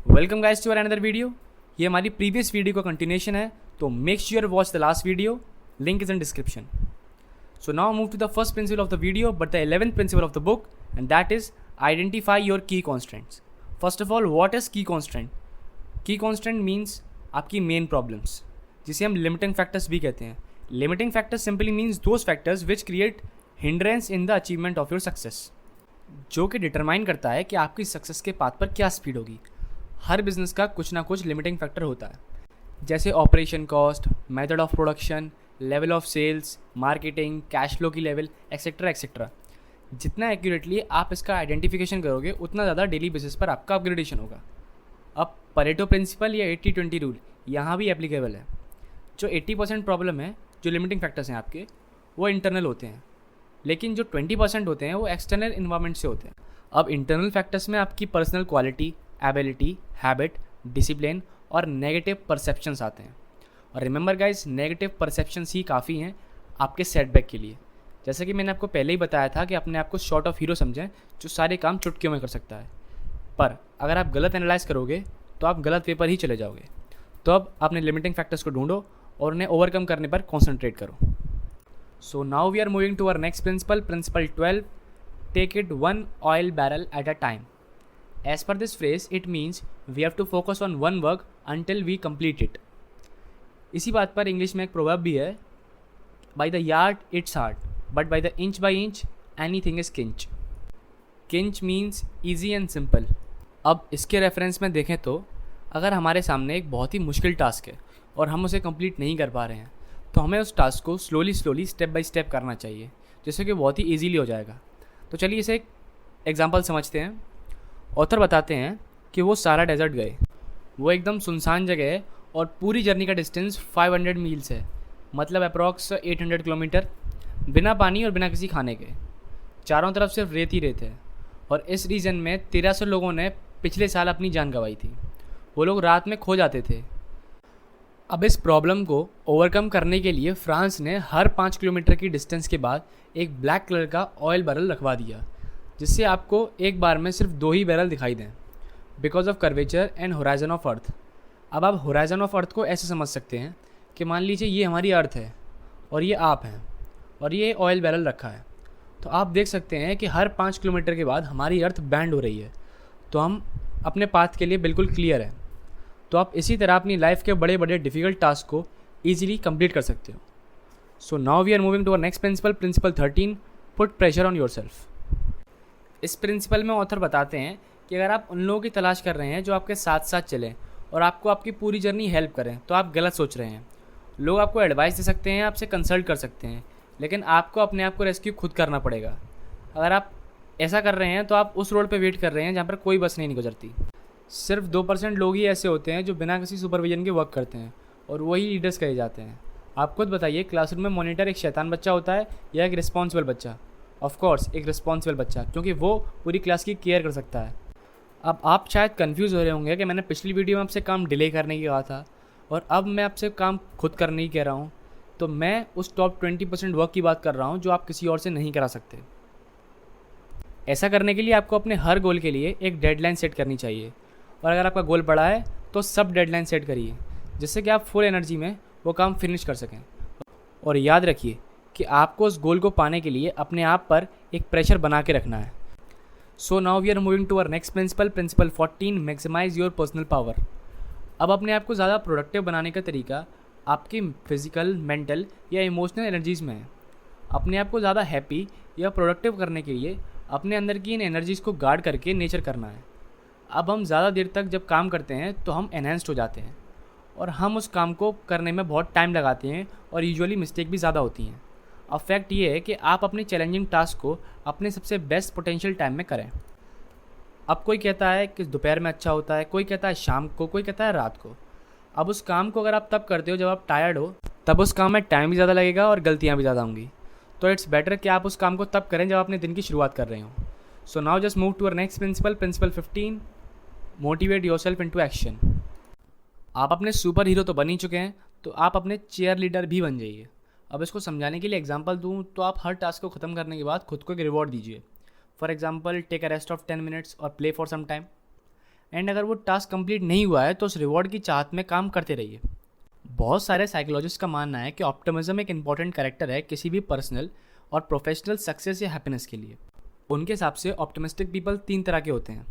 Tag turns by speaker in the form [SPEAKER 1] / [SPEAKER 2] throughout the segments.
[SPEAKER 1] Welcome guys to another video. ये हमारी previous video का कंटिन्यूशन है, तो make sure watch the last video, link is in description. So now move to the first principle of the video, but the 11th principle of the book, and that is identify your key constraints. First of all, what is key constraint? Key constraint means आपकी main problems, जिसे हम limiting factors भी कहते हैं. Limiting factors simply means those factors which create hindrance in the achievement of your success, जो कि determine करता है कि आपकी सक्सेस के पाथ पर क्या स्पीड होगी. हर बिजनेस का कुछ ना कुछ लिमिटिंग फैक्टर होता है, जैसे operation cost, method of production, level of sales, marketing, cash flow की लेवल, एक्सेट्रा एक्सेट्रा. जितना एक्यूरेटली आप इसका आइडेंटिफिकेशन करोगे उतना ज़्यादा डेली बेसिस पर आपका अपग्रेडेशन होगा. अब परेटो प्रिंसिपल या 80-20 रूल यहाँ भी एप्लीकेबल है. जो 80% प्रॉब्लम है, जो लिमिटिंग फैक्टर्स हैं आपके, वो इंटरनल होते हैं, लेकिन जो 20% होते हैं वो एक्सटर्नल इन्वायरमेंट से होते हैं. अब इंटरनल फैक्टर्स में आपकी personal quality, ability, habit, discipline और नेगेटिव परसेप्शंस आते हैं. और रिमेंबर गाइस, नेगेटिव परसेप्शंस ही काफ़ी हैं आपके सेटबैक के लिए. जैसे कि मैंने आपको पहले ही बताया था कि अपने आप को शॉर्ट ऑफ हीरो समझें जो सारे काम चुटकियों में कर सकता है. पर अगर आप गलत एनालाइज करोगे तो आप गलत वे पर ही चले जाओगे. तो अब अपने लिमिटिंग फैक्टर्स को ढूंढो और उन्हें ओवरकम करने पर कॉन्सेंट्रेट करो. So now we are moving to our next principle, principle 12, take it one oil barrel at a time. As per this phrase, it means we have to focus on one work until we complete it. इसी बात पर English में एक proverb भी है, by the yard it's hard, but by the inch by inch anything is kinch. Kinch means easy and simple. अब इसके reference में देखें तो अगर हमारे सामने एक बहुत ही मुश्किल टास्क है और हम उसे कंप्लीट नहीं कर पा रहे हैं, तो हमें उस टास्क को स्लोली स्टेप बाय स्टेप करना चाहिए, जिससे कि बहुत ही ईजीली हो जाएगा. तो चलिए इसे एक एग्जाम्पल समझते हैं. ऑथर बताते हैं कि वो सारा डेजर्ट गए. वो एकदम सुनसान जगह है और पूरी जर्नी का डिस्टेंस 500 मील्स है, मतलब अप्रॉक्स 800 किलोमीटर, बिना पानी और बिना किसी खाने के. चारों तरफ सिर्फ रेत ही रेत है. और इस रीजन में 1300 लोगों ने पिछले साल अपनी जान गंवाई थी. वो लोग रात में खो जाते थे. अब इस प्रॉब्लम को ओवरकम करने के लिए फ्रांस ने हर 5 किलोमीटर की डिस्टेंस के बाद एक ब्लैक कलर का ऑयल बैरल रखवा दिया, जिससे आपको एक बार में सिर्फ 2 ही बैरल दिखाई दें, because of curvature and horizon of earth. अब आप होराइजन ऑफ अर्थ को ऐसे समझ सकते हैं कि मान लीजिए ये हमारी अर्थ है और ये आप हैं और ये ऑयल बैरल रखा है. तो आप देख सकते हैं कि हर 5 किलोमीटर के बाद हमारी अर्थ बैंड हो रही है, तो हम अपने पाथ के लिए बिल्कुल क्लियर हैं. तो आप इसी तरह अपनी लाइफ के बड़े बड़े डिफ़िकल्ट टास्क को ईजिली कंप्लीट कर सकते हो. So now we are moving to our next principle, principle 13, put pressure on yourself. इस प्रिंसिपल में ऑथर बताते हैं कि अगर आप उन लोगों की तलाश कर रहे हैं जो आपके साथ साथ चलें और आपको आपकी पूरी जर्नी हेल्प करें, तो आप गलत सोच रहे हैं. लोग आपको एडवाइस दे सकते हैं, आपसे कंसल्ट कर सकते हैं, लेकिन आपको अपने आप को रेस्क्यू खुद करना पड़ेगा. अगर आप ऐसा कर रहे हैं तो आप उस रोड पे वेट कर रहे हैं जहाँ पर कोई बस नहीं गुजरती. सिर्फ 2% लोग ही ऐसे होते हैं जो बिना किसी सुपरविजन के वर्क करते हैं, और वही लीडर्स कहे जाते हैं. आप खुद बताइए, क्लासरूम में मॉनिटर एक शैतान बच्चा होता है या एक रिस्पॉन्सिबल बच्चा? ऑफ कोर्स एक रिस्पॉन्सिबल बच्चा, क्योंकि वो पूरी क्लास की केयर कर सकता है. अब आप शायद कंफ्यूज हो रहे होंगे कि मैंने पिछली वीडियो में आपसे काम डिले करने की कहा था और अब मैं आपसे काम खुद करने की कह रहा हूँ. तो मैं उस टॉप 20% वर्क की बात कर रहा हूँ जो आप किसी और से नहीं करा सकते. ऐसा करने के लिए आपको अपने हर गोल के लिए एक डेडलाइन सेट करनी चाहिए, और अगर आपका गोल बड़ा है तो सब डेडलाइन सेट करिए, जिससे कि आप फुल एनर्जी में वो काम फिनिश कर सकें. और याद रखिए कि आपको उस गोल को पाने के लिए अपने आप पर एक प्रेशर बना के रखना है. So now we are moving to our next principle, principle 14, maximise your personal power. अब अपने आप को ज़्यादा प्रोडक्टिव बनाने का तरीका आपकी फिजिकल, मेंटल या इमोशनल एनर्जीज़ में है. अपने आप को ज़्यादा हैप्पी या प्रोडक्टिव करने के लिए अपने अंदर की इन एनर्जीज़ को गार्ड करके नेचर करना है. अब हम ज़्यादा देर तक जब काम करते हैं तो हम एनहेंस्ड हो जाते हैं, और हम उस काम को करने में बहुत टाइम लगाते हैं और यूजुअली मिस्टेक भी ज़्यादा होती हैं. अब फैक्ट ये है कि आप अपने चैलेंजिंग टास्क को अपने सबसे बेस्ट पोटेंशियल टाइम में करें. अब कोई कहता है कि दोपहर में अच्छा होता है, कोई कहता है शाम को, कोई कहता है रात को. अब उस काम को अगर आप तब करते हो जब आप टायर्ड हो, तब उस काम में टाइम भी ज़्यादा लगेगा और गलतियाँ भी ज़्यादा होंगी. तो इट्स बेटर कि आप उस काम को तब करें जब अपने दिन की शुरुआत कर रहे हो. So now just move to our next principle, principle 15, motivate yourself into action. आप अपने सुपर हीरो तो बन ही चुके हैं, तो आप अपने चेयर लीडर भी बन जाइए. अब इसको समझाने के लिए एग्जांपल दूं तो आप हर टास्क को ख़त्म करने के बाद खुद को एक रिवॉर्ड दीजिए. For example, take a rest of 10 minutes और play for some time. And अगर वो टास्क कंप्लीट नहीं हुआ है तो उस रिवॉर्ड की चाहत में काम करते रहिए। बहुत सारे साइकोलॉजिस्ट का मानना है कि ऑप्टिमिज्म एक इंपॉर्टेंट कैरेक्टर है किसी भी पर्सनल और प्रोफेशनल सक्सेस या हैप्पीनेस के लिए। उनके हिसाब से ऑप्टिमिस्टिक पीपल 3 तरह के होते हैं।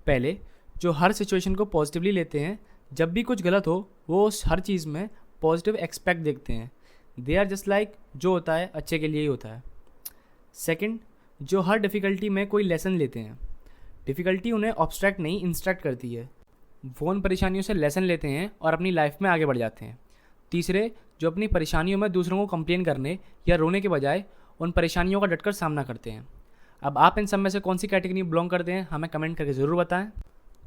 [SPEAKER 1] पहले, जो हर सिचुएशन को पॉजिटिवली लेते हैं, जब भी कुछ गलत हो वो उस हर चीज़ में पॉजिटिव एक्सपेक्ट देखते हैं। दे आर जस्ट लाइक जो होता है अच्छे के लिए ही होता है। सेकंड, जो हर डिफ़िकल्टी में कोई लेसन लेते हैं। डिफ़िकल्टी उन्हें ऑब्स्ट्रैक्ट नहीं इंस्ट्रक्ट करती है, वो उन परेशानियों से लेसन लेते हैं और अपनी लाइफ में आगे बढ़ जाते हैं। तीसरे, जो अपनी परेशानियों में दूसरों को कंप्लेन करने या रोने के बजाय उन परेशानियों का डटकर सामना करते हैं। अब आप इन सब में से कौन सी कैटेगरी में बिलोंग करते हैं हमें कमेंट करके ज़रूर बताएं।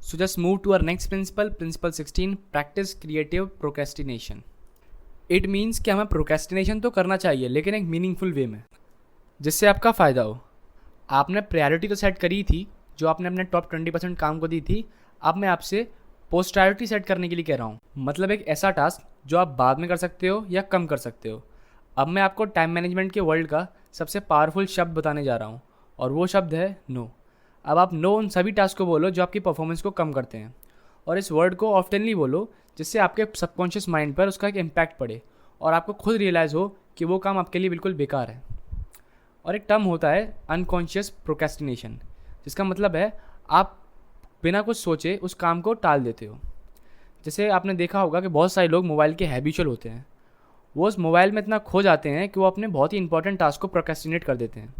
[SPEAKER 1] So just move to our next principle, principle 16, practice creative procrastination. It means कि हमें प्रोक्रेस्टिनेशन तो करना चाहिए लेकिन एक मीनिंगफुल वे में, जिससे आपका फ़ायदा हो। आपने प्रायोरिटी तो सेट करी थी जो आपने अपने टॉप 20% काम को दी थी। अब मैं आपसे पोस्ट प्रायोरिटी सेट करने के लिए कह रहा हूँ, मतलब एक ऐसा टास्क जो आप बाद में कर सकते हो या कम कर सकते हो। अब मैं आपको टाइम मैनेजमेंट के वर्ल्ड का सबसे पावरफुल शब्द बताने जा रहा हूँ और वो शब्द है नो। अब आप नो उन सभी टास्क को बोलो जो आपकी परफॉर्मेंस को कम करते हैं, और इस वर्ड को ऑफ्टनली बोलो जिससे आपके सबकॉन्शियस माइंड पर उसका एक इम्पैक्ट पड़े और आपको खुद रियलाइज़ हो कि वो काम आपके लिए बिल्कुल बेकार है। और एक टर्म होता है अनकॉन्शियस प्रोक्रेस्टिनेशन, जिसका मतलब है आप बिना कुछ सोचे उस काम को टाल देते हो। जैसे आपने देखा होगा कि बहुत सारे लोग मोबाइल के हैबिचुअल होते हैं। वो उस मोबाइल में इतना खो जाते हैं कि वो अपने बहुत ही इंपॉर्टेंट टास्क को प्रोक्रेस्टिनेट कर देते हैं।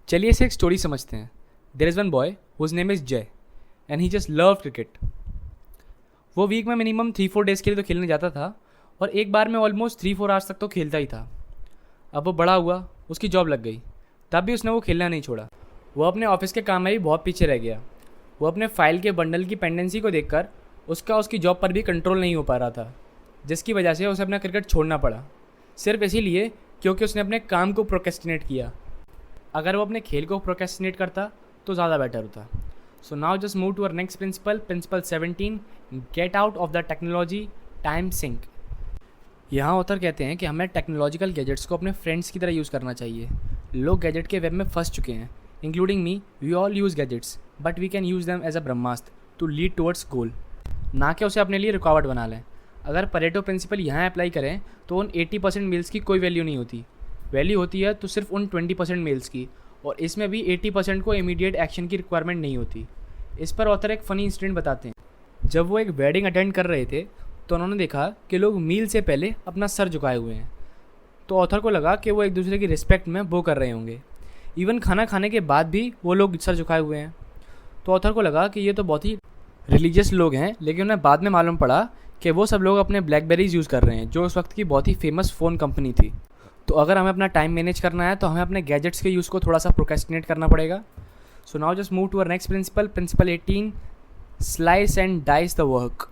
[SPEAKER 1] चलिए इसे एक स्टोरी समझते हैं। There is one boy whose name is Jay and he just love cricket. वो वीक में मिनिमम 3-4 डेज़ के लिए तो खेलने जाता था और एक बार में ऑलमोस्ट 3-4 आवर्स तक तो खेलता ही था। अब वो बड़ा हुआ, उसकी जॉब लग गई, तब भी उसने वो खेलना नहीं छोड़ा। वो अपने ऑफिस के काम में भी बहुत पीछे रह गया। वो अपने फाइल के बंडल की पेंडेंसी को देखकर उसकी जॉब पर भी कंट्रोल नहीं हो पा रहा था, जिसकी वजह से उसे अपना क्रिकेट छोड़ना पड़ा, सिर्फ इसीलिए क्योंकि उसने अपने काम को प्रोक्रेस्टिनेट किया। अगर वो अपने खेल को प्रोक्रेस्टिनेट करता तो ज़्यादा बेटर होता। So now just move to our next principle, principle 17, get out of the technology time sink. यहाँ ऑथर कहते हैं कि हमें टेक्नोलॉजिकल गैजेट्स को अपने फ्रेंड्स की तरह यूज़ करना चाहिए। लोग गैजेट के वेब में फंस चुके हैं, including me. We all use gadgets but we can use them as a ब्रह्मास्त्र टू लीड टुवर्ड्स गोल, ना कि उसे अपने लिए रुकावट बना लें। अगर परेटो प्रिंसिपल यहाँ अप्लाई करें तो उन 80% मेल्स की कोई वैल्यू नहीं होती। वैल्यू होती है तो सिर्फ उन 20% मेल्स की, और इसमें भी 80% को इमीडिएट एक्शन की रिक्वायरमेंट नहीं होती। इस पर ऑथर एक फ़नी इंसिडेंट बताते हैं। जब वो एक वेडिंग अटेंड कर रहे थे तो उन्होंने देखा कि लोग मील से पहले अपना सर झुकाए हुए हैं। तो ऑथर को लगा कि वो एक दूसरे की रिस्पेक्ट में वो कर रहे होंगे। इवन खाना खाने के बाद भी वो लोग सर झुकाए हुए हैं। तो ऑथर को लगा कि ये तो बहुत ही रिलीजियस लोग हैं, लेकिन उन्हें बाद में मालूम पड़ा कि वो सब लोग अपने ब्लैकबेरीज यूज़ कर रहे हैं, जो उस वक्त की बहुत ही फेमस फ़ोन कंपनी थी। तो अगर हमें अपना टाइम मैनेज करना है तो हमें अपने गैजेट्स के यूज़ को थोड़ा सा प्रोक्रेस्टिनेट करना पड़ेगा। So now just move to our next principle, principle 18, slice and dice the work.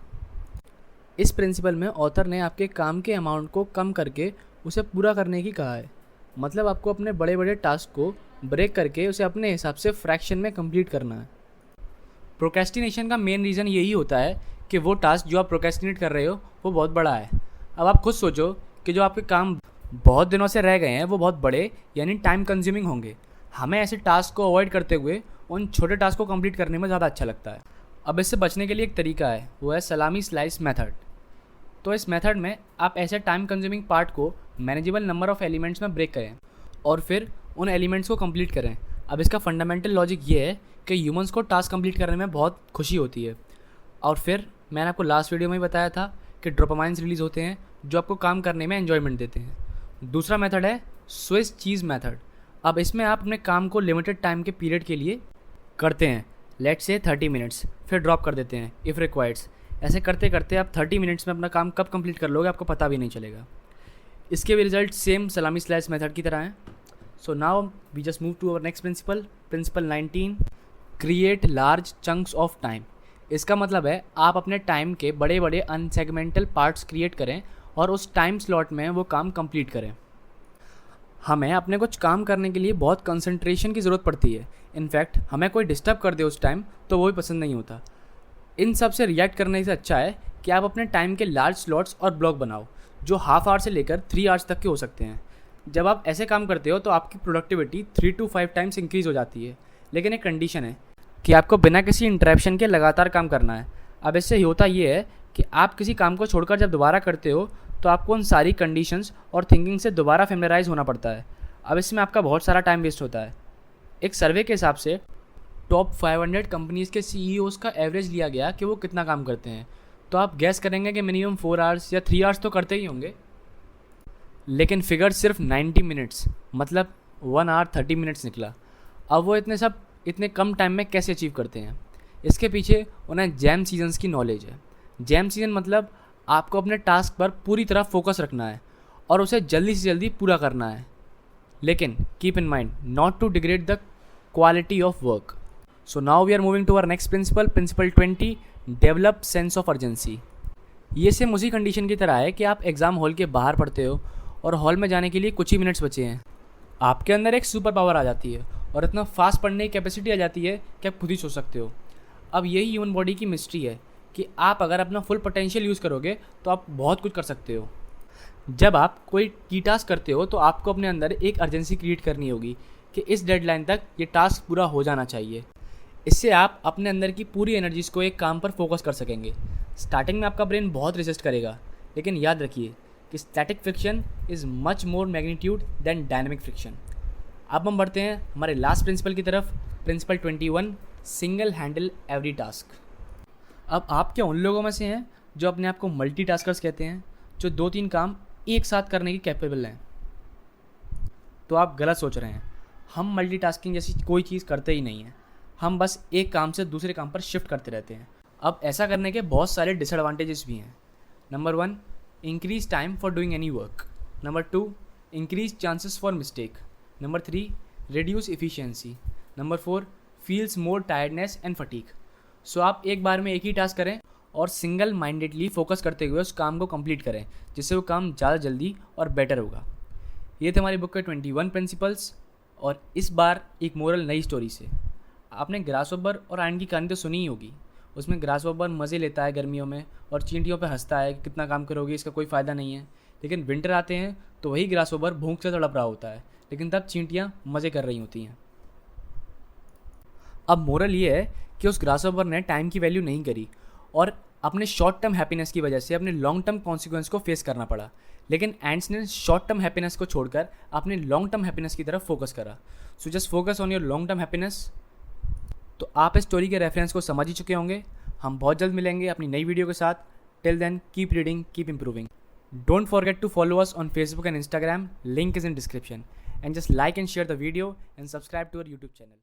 [SPEAKER 1] इस प्रिंसिपल में ऑथर ने आपके काम के अमाउंट को कम करके उसे पूरा करने की कहा है। मतलब आपको अपने बड़े बड़े टास्क को ब्रेक करके उसे अपने हिसाब से फ्रैक्शन में कंप्लीट करना है। प्रोक्रेस्टिनेशन का मेन रीज़न यही होता है कि वो टास्क जो आप प्रोक्रेस्टिनेट कर रहे हो वो बहुत बड़ा है। अब आप खुद सोचो कि जो आपके काम बहुत दिनों से रह गए हैं वो बहुत बड़े यानी टाइम कंज्यूमिंग होंगे। हमें ऐसे टास्क को अवॉइड करते हुए उन छोटे टास्क को कंप्लीट करने में ज़्यादा अच्छा लगता है। अब इससे बचने के लिए एक तरीका है, वो है सलामी स्लाइस मेथड। तो इस मेथड में आप ऐसे टाइम कंज्यूमिंग पार्ट को मैनेजेबल नंबर ऑफ एलिमेंट्स में ब्रेक करें और फिर उन एलिमेंट्स को कंप्लीट करें। अब इसका फंडामेंटल लॉजिक ये है कि ह्यूमंस को टास्क कंप्लीट करने में बहुत खुशी होती है, और फिर मैंने आपको लास्ट वीडियो में ही बताया था कि डोपामाइन्स रिलीज़ होते हैं जो आपको काम करने में एन्जॉयमेंट देते हैं। दूसरा मेथड है स्विस चीज़ मेथड। अब इसमें आप अपने काम को लिमिटेड टाइम के पीरियड के लिए करते हैं, लेट्स से 30 मिनट्स, फिर ड्रॉप कर देते हैं इफ़ रिक्वायर्ड्स। ऐसे करते करते आप 30 मिनट्स में अपना काम कब कंप्लीट कर लोगे आपको पता भी नहीं चलेगा। इसके भी result same salami slice method की तरह हैं। So now we just move to our next principle, principle 19, create large chunks of time. इसका मतलब है आप अपने टाइम के बड़े बड़े अनसेगमेंटल पार्ट्स क्रिएट करें और उस टाइम स्लॉट में वो काम कंप्लीट करें। हमें अपने कुछ काम करने के लिए बहुत कंसंट्रेशन की ज़रूरत पड़ती है। इनफैक्ट हमें कोई डिस्टर्ब कर दे उस टाइम तो वो भी पसंद नहीं होता। इन सब से रिएक्ट करने से अच्छा है कि आप अपने टाइम के लार्ज स्लॉट्स और ब्लॉक बनाओ जो हाफ आवर से लेकर 3 आवर्स तक के हो सकते हैं। जब आप ऐसे काम करते हो तो आपकी प्रोडक्टिविटी 3 to 5 टाइम्स इंक्रीज़ हो जाती है, लेकिन एक कंडीशन है, कि आपको बिना किसी इंटरप्शन के लगातार काम करना है। अब इससे होता ये है कि आप किसी काम को छोड़कर जब दोबारा करते हो तो आपको उन सारी कंडीशंस और थिंकिंग से दोबारा फेमिलराइज होना पड़ता है। अब इसमें आपका बहुत सारा टाइम वेस्ट होता है। एक सर्वे के हिसाब से टॉप 500 कंपनीज़ के CEOs का एवरेज लिया गया कि वो कितना काम करते हैं, तो आप गैस करेंगे कि मिनिमम 4 आवर्स या 3 आवर्स तो करते ही होंगे। लेकिन फिगर सिर्फ 90 मिनट्स मतलब 1 आवर 30 मिनट्स निकला। अब वो इतने कम टाइम में कैसे अचीव करते हैं? इसके पीछे उन्हें जैम सीजन्स की नॉलेज है। जैम सीजन मतलब आपको अपने टास्क पर पूरी तरह फोकस रखना है और उसे जल्दी से जल्दी पूरा करना है, लेकिन keep in mind not to degrade the quality of work. So now we are moving to our next principle 20, develop sense of urgency. ये सेम उसी कंडीशन की तरह है कि आप एग्ज़ाम हॉल के बाहर पढ़ते हो और हॉल में जाने के लिए कुछ ही मिनट्स बचे हैं। आपके अंदर एक सुपर पावर आ जाती है और इतना फास्ट पढ़ने की कैपेसिटी आ जाती है कि आप खुद ही सोच सकते हो। अब यही ह्यूमन बॉडी की मिस्ट्री है कि आप अगर अपना फुल पोटेंशियल यूज़ करोगे तो आप बहुत कुछ कर सकते हो। जब आप कोई की टास्क करते हो तो आपको अपने अंदर एक अर्जेंसी क्रिएट करनी होगी कि इस डेडलाइन तक ये टास्क पूरा हो जाना चाहिए। इससे आप अपने अंदर की पूरी एनर्जीज़ को एक काम पर फोकस कर सकेंगे। स्टार्टिंग में आपका ब्रेन बहुत रेजिस्ट करेगा, लेकिन याद रखिए कि static friction is much more magnitude than dynamic friction. अब हम बढ़ते हैं हमारे लास्ट प्रिंसिपल की तरफ, principle 21, single handle every task. अब आप क्या उन लोगों में से हैं जो अपने आप को मल्टीटास्कर्स कहते हैं, जो 2-3 काम एक साथ करने की कैपेबल हैं? तो आप गलत सोच रहे हैं। हम मल्टीटास्किंग जैसी कोई चीज़ करते ही नहीं हैं। हम बस एक काम से दूसरे काम पर शिफ्ट करते रहते हैं। अब ऐसा करने के बहुत सारे डिसएडवांटेजेस भी हैं। Number 1, increase time for doing any work. Number 2, increase chances for mistake. Number 3, reduce efficiency. Number 4, feels more tiredness and fatigue. So आप एक बार में एक ही टास्क करें और सिंगल माइंडेडली फोकस करते हुए उस काम को कंप्लीट करें, जिससे वो काम ज़्यादा जल्दी और बेटर होगा। ये थे हमारी बुक के 21 प्रिंसिपल्स। और इस बार एक मोरल नई स्टोरी से। आपने ग्रासहॉपर और आयन की कहानी तो सुनी ही होगी। उसमें ग्रासहॉपर मज़े लेता है गर्मियों में और चींटियों पे हंसता है कि कितना काम करोगे, इसका कोई फ़ायदा नहीं है। लेकिन विंटर आते हैं तो वही ग्रासहॉपर भूख से तड़प रहा होता है, लेकिन तब चींटियाँ मज़े कर रही होती हैं। अब मोरल ये है कि उस ग्रासहॉपर ने टाइम की वैल्यू नहीं करी और अपने शॉर्ट टर्म हैप्पीनेस की वजह से अपने लॉन्ग टर्म कॉन्सिक्वेंस को फेस करना पड़ा। लेकिन एंड्स ने शॉर्ट टर्म हैप्पीनेस को छोड़कर अपने लॉन्ग टर्म हैप्पीनेस की तरफ फोकस करा। So just focus on your long term happiness. तो आप इस स्टोरी के रेफरेंस को समझ ही चुके होंगे। हम बहुत जल्द मिलेंगे अपनी नई वीडियो के साथ। Till then keep reading, keep improving. Don't forget to follow us on Facebook and Instagram. Link is in description. And just like and share the video and subscribe to our YouTube channel.